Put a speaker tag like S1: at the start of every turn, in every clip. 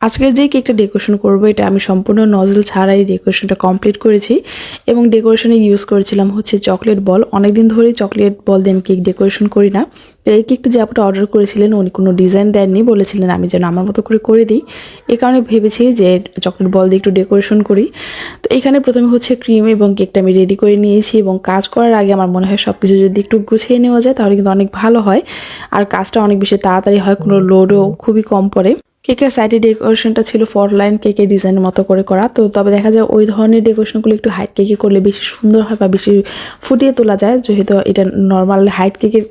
S1: আজকের যে কেকটা ডেকোরেশন করব এটা আমি সম্পূর্ণ নজল ছাড়াই ডেকোরেশনটা কমপ্লিট করেছি এবং ডেকোরেশনে ইউজ করেছিলাম হচ্ছে চকলেট বল। অনেকদিন ধরেই চকলেট বল দিয়ে আমি কেক ডেকোরেশন করি না। তো এই কেকটা যে আপনি অর্ডার করেছিলেন উনি কোনো ডিজাইন দেননি, বলেছিলেন আমি যেন আমার মতো করে দিই। এই কারণে ভেবেছি যে চকলেট বল দিয়ে একটু ডেকোরেশন করি। তো এখানে প্রথমে হচ্ছে ক্রিম এবং কেকটা আমি রেডি করে নিয়েছি এবং কাজ করার আগে আমার মনে হয় সব কিছু যদি একটু গুছিয়ে নেওয়া যায় তাহলে কিন্তু অনেক ভালো হয় আর কাজটা অনেক বেশি তাড়াতাড়ি হয়, কোনো লোডও খুবই কম পড়ে। কেকের সাইডে ডেকোরেশনটা ছিল ফর লাইন কেকের ডিজাইনের মতো করে করা। তো তবে দেখা যায় ওই ধরনের ডেকোরেশনগুলো একটু হাইট কেকে করলে বেশি সুন্দর হয় বা বেশি ফুটিয়ে তোলা যায়, যেহেতু এটা নর্মাল হাইট কেকের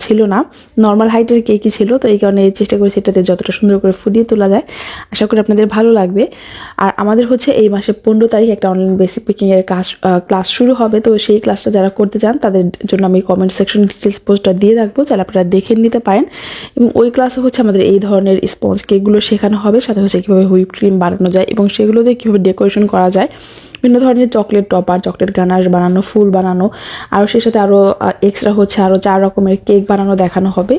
S1: ছিল না, নর্মাল হাইটের কেকই ছিল। তো এই কারণে চেষ্টা করেছি এটাতে যতটা সুন্দর করে ফুটিয়ে তোলা যায়। আশা করি আপনাদের ভালো লাগবে। আর আমাদের হচ্ছে এই মাসের 15 তারিখ একটা অনলাইন বেসিক বেকিংয়ের ক্লাস শুরু হবে। তো সেই ক্লাসটা যারা করতে চান তাদের জন্য আমি কমেন্ট সেকশন ডিটেলস পোস্টটা দিয়ে রাখবো, যারা আপনারা দেখে নিতে পারেন। এবং ওই ক্লাসে হচ্ছে আমাদের এই ধরনের স্পঞ্জ কেকগুলো শেখানো হবে, সাথে হচ্ছে কীভাবে হুইপ ক্রিম বানানো যায় এবং সেগুলো দিয়ে কীভাবে ডেকোরেশন করা যায়, বিভিন্ন ধরনের চকলেট টপার, চকলেট গানাশ বানানো, ফুল বানানো, আর সেই সাথে আরও এক্সট্রা হচ্ছে আরও 4 রকমের কেক বানানো দেখানো হবে।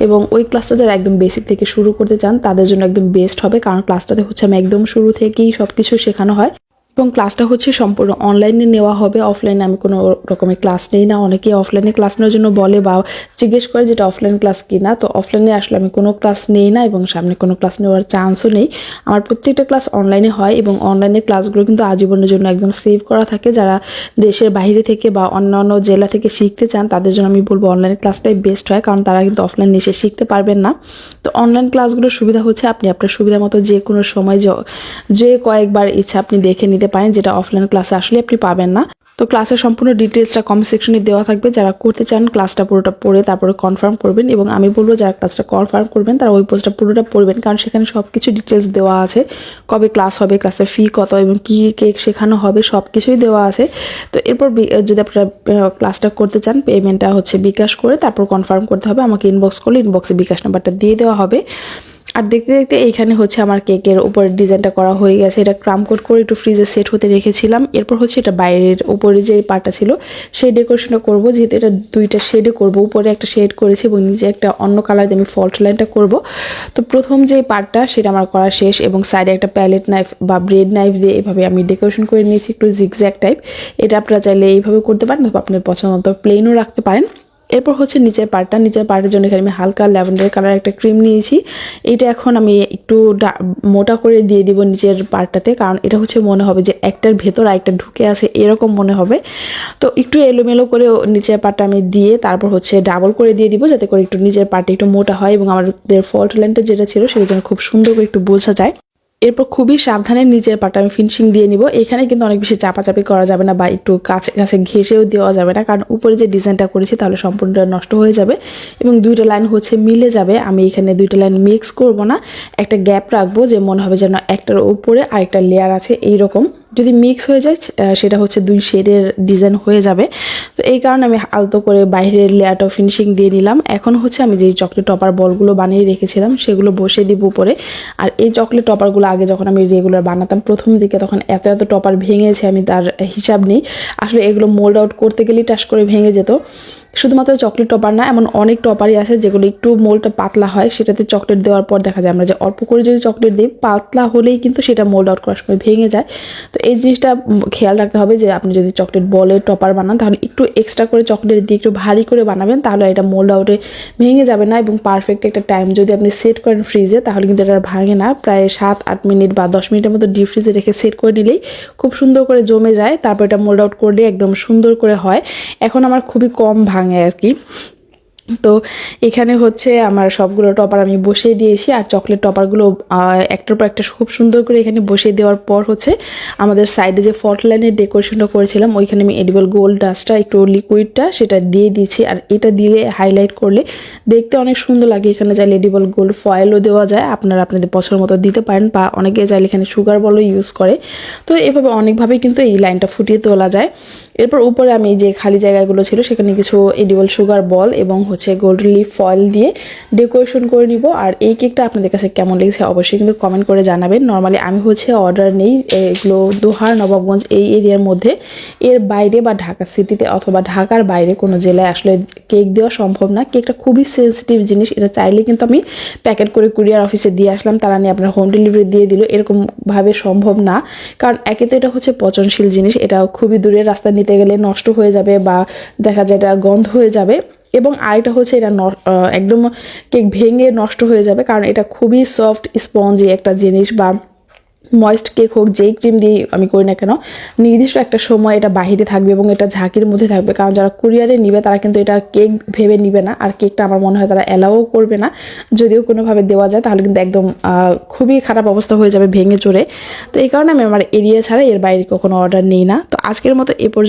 S1: এবং ওই ক্লাসটা যারা একদম বেসিক থেকে শুরু করতে চান তাদের জন্য একদম বেস্ট হবে, কারণ ক্লাসটাতে হচ্ছে আমি একদম শুরু থেকেই সব কিছু শেখানো হয় এবং ক্লাসটা হচ্ছে সম্পূর্ণ অনলাইনে নেওয়া হবে, অফলাইনে আমি কোনো রকমের ক্লাস নেই না। অনেকেই অফলাইনে ক্লাস নেওয়ার জন্য বলে বা জিজ্ঞেস করে যেটা অফলাইন ক্লাস কি না। তো অফলাইনে আসলে আমি কোনো ক্লাস নেই না এবং সামনে কোনো ক্লাস নেওয়ার চান্সও নেই। আমার প্রত্যেকটা ক্লাস অনলাইনে হয় এবং অনলাইনে ক্লাসগুলো কিন্তু আজীবনের জন্য একদম সেভ করা থাকে। যারা দেশের বাইরে থেকে বা অন্যান্য জেলা থেকে শিখতে চান তাদের জন্য আমি বলবো অনলাইন ক্লাসটাই বেস্ট হয়, কারণ তারা কিন্তু অফলাইনে এসে শিখতে পারবেন না। তো অনলাইন ক্লাসগুলোর সুবিধা হচ্ছে আপনি আপনার সুবিধা মতো যে কোনো সময় যে কয়েকবার ইচ্ছা আপনি দেখে নিতে পারেন, যেটা অফলাইন ক্লাসে আসলে আপনি পাবেন না। তো ক্লাসের সম্পূর্ণ ডিটেলসটা কমেন্ট সেকশনে দেওয়া থাকবে, যারা করতে চান ক্লাসটা পুরোটা পড়ে তারপরে কনফার্ম করবেন। এবং আমি বলবো যারা ক্লাসটা কনফার্ম করবেন তারা ওই পোস্টটা পুরোটা পড়বেন, কারণ সেখানে সব কিছু ডিটেলস দেওয়া আছে, কবে ক্লাস হবে, ক্লাসের ফি কত এবং কী কেক শেখানো হবে সব কিছুই দেওয়া আছে। তো এরপর যদি আপনারা ক্লাসটা করতে চান পেমেন্টটা হচ্ছে বিকাশ করে তারপর কনফার্ম করতে হবে, আমাকে ইনবক্স করলে ইনবক্সে বিকাশ নাম্বারটা দিয়ে দেওয়া হবে। আর দেখতে দেখতে এইখানে হচ্ছে আমার কেকের উপরে ডিজাইনটা করা হয়ে গেছে। এটা ক্রাম কোট করে একটু ফ্রিজে সেট হতে রেখেছিলাম। এরপর হচ্ছে এটা বাইরের উপরে যে পার্টটা ছিল সেই ডেকোরেশনটা করব, যেহেতু এটা দুইটা শেডে করব, উপরে একটা শেড করেছি এবং নিচে একটা অন্য কালার দিয়ে আমি ফল্ট লাইনটা করব। তো প্রথম যে পার্টটা সেটা আমার করা শেষ এবং সাইডে একটা প্যালেট নাইফ বা ব্রেড নাইফ দিয়ে এভাবে আমি ডেকোরেশন করে নিয়েছি, একটু জিগজ্যাগ টাইপ। এটা আপনারা চাইলে এইভাবে করতে পারেন অথবা আপনার পছন্দ মতো প্লেনও রাখতে পারেন। এরপর হচ্ছে নিচের পার্টের জন্য এখানে আমি হালকা ল্যাভেন্ডার কালার একটা ক্রিম নিয়েছি। এইটা এখন আমি একটু মোটা করে দিয়ে দিব নিচের পার্টটাতে, কারণ এটা হচ্ছে মনে হবে যে একটার ভেতর আরেকটা ঢুকে আছে এরকম মনে হবে। তো একটু এলোমেলো করে নিচের পার্টটা আমি দিয়ে তারপর হচ্ছে ডাবল করে দিয়ে দিব, যাতে করে একটু নিচের পার্টটা একটু মোটা হয় এবং আমাদের ফল্ট লাইনটা যেটা ছিল সেটা যেন খুব সুন্দর করে একটু বোঝা যায়। এরপর খুবই সাবধানে নিচের পাটা আমি ফিনিশিং দিয়ে নিব। এখানে কিন্তু অনেক বেশি চাপাচাপি করা যাবে না বা একটু কাছে কাছে ঘেঁষেও দেওয়া যাবে না, কারণ উপরে যে ডিজাইনটা করেছি তাহলে সম্পূর্ণটা নষ্ট হয়ে যাবে এবং দুইটা লাইন হচ্ছে মিলে যাবে। আমি এখানে দুইটা লাইন মিক্স করব না, একটা গ্যাপ রাখবো যে মনে হবে যেন একটার উপরে আরেকটা লেয়ার আছে এইরকম। যদি মিক্স হয়ে যায় সেটা হচ্ছে দুই শেডের ডিজাইন হয়ে যাবে। তো এই কারণে আমি আলতো করে বাইরের লেয়ারটাও ফিনিশিং দিয়ে নিলাম। এখন হচ্ছে আমি যেই চকলেট টপার বলগুলো বানিয়ে রেখেছিলাম সেগুলো বসিয়ে দিব উপরে। আর এই চকলেট টপারগুলো আগে যখন আমি রেগুলার বানাতাম প্রথম দিকে তখন এত এত টপার ভেঙেছে আমি তার হিসাব নেই। আসলে এগুলো মোল্ড আউট করতে গেলেই টাস করে ভেঙে যেত। শুধুমাত্র চকলেট টপার না, এমন অনেক টপারই আছে যেগুলো একটু মোল্ডটা পাতলা হয়, সেটাতে চকলেট দেওয়ার পর দেখা যায় আমরা যে অল্প করে যদি চকলেট দিই পাতলা হলেই কিন্তু সেটা মোল্ড আউট করার সময় ভেঙে যায়। তো এই জিনিসটা খেয়াল রাখতে হবে যে আপনি যদি চকলেট বলের টপার বানান তাহলে একটু এক্সট্রা করে চকলেট দিয়ে একটু ভারী করে বানাবেন, তাহলে এটা মোল্ড আউটে ভেঙে যাবে না। এবং পারফেক্ট একটা টাইম যদি আপনি সেট করেন ফ্রিজে তাহলে কিন্তু এটা ভাঙে না। প্রায় 7-8 মিনিট বা 10 মিনিটের মতো ডিপ ফ্রিজে রেখে সেট করে নিলেই খুব সুন্দর করে জমে যায়। তারপর এটা মোল্ড আউট করলে একদম সুন্দর করে হয়। এখন আমার খুবই কম ভাঙে আর কি। তো এখানে হচ্ছে আমার সবগুলো টপার আমি বসিয়ে দিয়েছি আর চকলেট টপারগুলো একটার পর একটা খুব সুন্দর করে এখানে বসিয়ে দেওয়ার পর হচ্ছে আমাদের সাইডে যে ফল্ট লাইনের ডেকোরেশনটা করেছিলাম ওইখানে আমি এডিবল গোল্ড ডাস্টটা একটু লিকুইডটা সেটা দিয়ে দিয়েছি। আর এটা দিলে হাইলাইট করলে দেখতে অনেক সুন্দর লাগে। এখানে চাইলে এডিবল গোল্ড ফয়েলও দেওয়া যায়, আপনারা আপনাদের পছন্দ মতো দিতে পারেন, বা অনেকে চাইলে এখানে সুগার বলও ইউজ করে। তো এভাবে অনেকভাবেই কিন্তু এই লাইনটা ফুটিয়ে তোলা যায়। এরপর উপরে আমি যে খালি জায়গাগুলো ছিল সেখানে কিছু এডিবল সুগার বল এবং হচ্ছে গোল্ড লিফ ফয়েল দিয়ে ডেকোরেশন করে নিব। আর এই কেকটা আপনাদের কাছে কেমন লেগেছে অবশ্যই কিন্তু কমেন্ট করে জানাবেন। নর্মালি আমি হচ্ছে অর্ডার নেই এগুলো দোহার, নবাবগঞ্জ এই এরিয়ার মধ্যে, এর বাইরে বা ঢাকা সিটিতে অথবা ঢাকার বাইরে কোনো জেলায় আসলে কেক দেওয়া সম্ভব না। কেকটা খুবই সেন্সিটিভ জিনিস, এটা চাইলে কিন্তু আমি প্যাকেট করে কুরিয়ার অফিসে দিয়ে আসলাম, তারা নিয়ে আপনার হোম ডেলিভারি দিয়ে দিল, এরকমভাবে সম্ভব না। কারণ একে তো এটা হচ্ছে পচনশীল জিনিস, এটা খুবই দূরের রাস্তা নিতে গেলে নষ্ট হয়ে যাবে বা দেখা যায় এটা গন্ধ হয়ে যাবে। এবং আরেকটা হচ্ছে এটা একদম কেক ভেঙে নষ্ট হয়ে যাবে, কারণ এটা খুবই সফট স্পঞ্জি একটা জিনিস, বা ময়েস্ট কেক হোক যেই ক্রিম দিয়ে আমি করি না কেন, নির্দিষ্ট একটা সময় এটা বাহিরে থাকবে এবং এটা ঝাঁকির মধ্যে থাকবে। কারণ যারা কুরিয়ারে নিবে তারা কিন্তু এটা কেক ভেবে নিবে না, আর কেকটা আমার মনে হয় তারা অ্যালাও করবে না। যদিও কোনোভাবে দেওয়া যায় তাহলে কিন্তু একদম খুবই খারাপ অবস্থা হয়ে যাবে ভেঙে চড়ে। তো এই কারণে আমি আমার এরিয়া ছাড়া এর বাইরে কখনো অর্ডার নিই না। তো আজকের মতো এ পর্যন্ত।